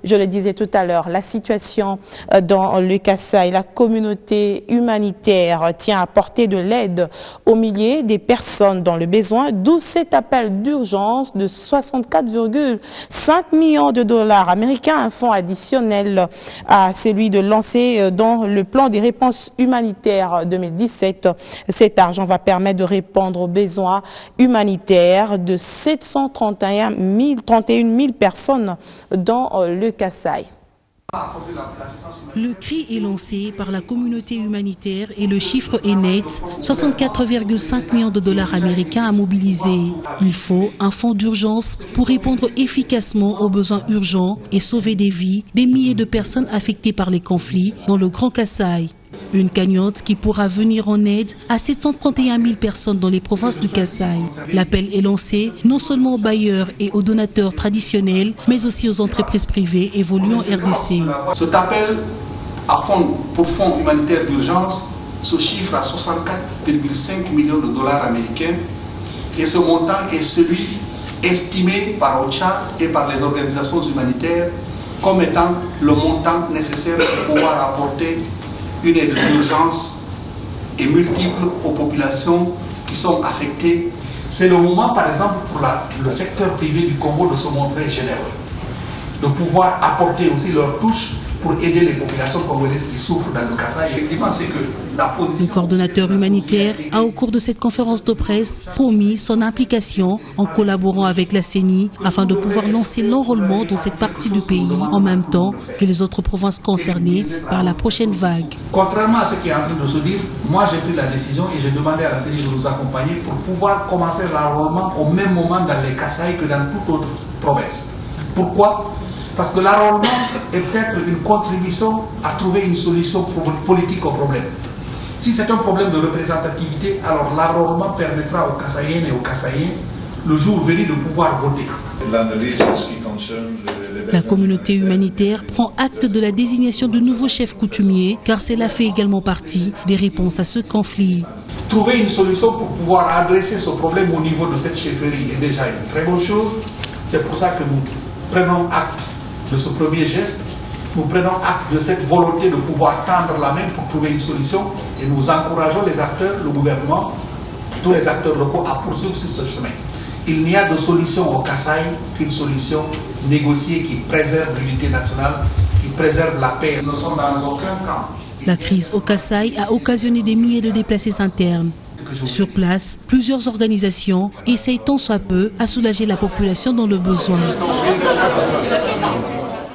Je le disais tout à l'heure, la situation dans le Kasaï, la communauté humanitaire tient à apporter de l'aide aux milliers des personnes dans le besoin, d'où cet appel d'urgence de 64,5 millions de dollars américains, un fonds additionnel à celui de lancé dans le plan des réponses humanitaires 2017. Cet argent va permettre de répondre aux besoins humanitaires de 731 000 personnes dans le Kasaï. Le cri est lancé par la communauté humanitaire et le chiffre est net, 64,5 millions de dollars américains à mobiliser. Il faut un fonds d'urgence pour répondre efficacement aux besoins urgents et sauver des vies des milliers de personnes affectées par les conflits dans le Grand Kasaï. Une cagnotte qui pourra venir en aide à 731 000 personnes dans les provinces du Kasaï. L'appel est lancé non seulement aux bailleurs et aux donateurs traditionnels, mais aussi aux entreprises privées évoluant en RDC. Cet appel pour fonds humanitaire d'urgence se chiffre à 64,5 millions de dollars américains et ce montant est celui estimé par OCHA et par les organisations humanitaires comme étant le montant nécessaire pour pouvoir apporter une aide d'urgence et multiple aux populations qui sont affectées. C'est le moment, par exemple, pour le secteur privé du Congo de se montrer généreux, de pouvoir apporter aussi leur touche pour aider les populations congolaises qui souffrent dans le Kasaï. Effectivement, c'est que la position... Le coordonnateur humanitaire a, au cours de cette conférence de presse, promis son implication en collaborant avec la CENI afin de pouvoir lancer l'enrôlement dans cette partie du pays en même temps que les autres provinces concernées par la prochaine vague. Contrairement à ce qui est en train de se dire, moi j'ai pris la décision et j'ai demandé à la CENI de nous accompagner pour pouvoir commencer l'enrôlement au même moment dans les Kasaï que dans toute autre province. Pourquoi ? Parce que l'enrôlement est peut-être une contribution à trouver une solution politique au problème. Si c'est un problème de représentativité, alors l'enrôlement permettra aux Kasaïennes et aux Kasaïens, le jour venu, de pouvoir voter. La communauté humanitaire prend acte de la désignation de nouveaux chefs coutumiers, car cela fait également partie des réponses à ce conflit. Trouver une solution pour pouvoir adresser ce problème au niveau de cette chefferie est déjà une très bonne chose. C'est pour ça que nous prenons acte de ce premier geste, nous prenons acte de cette volonté de pouvoir tendre la main pour trouver une solution et nous encourageons les acteurs, le gouvernement, tous les acteurs locaux à poursuivre sur ce chemin. Il n'y a de solution au Kasaï qu'une solution négociée qui préserve l'unité nationale, qui préserve la paix. Nous ne sommes dans aucun camp. La crise au Kasaï a occasionné des milliers de déplacés internes. Sur place, plusieurs organisations essayent tant soit peu à soulager la population dans le besoin.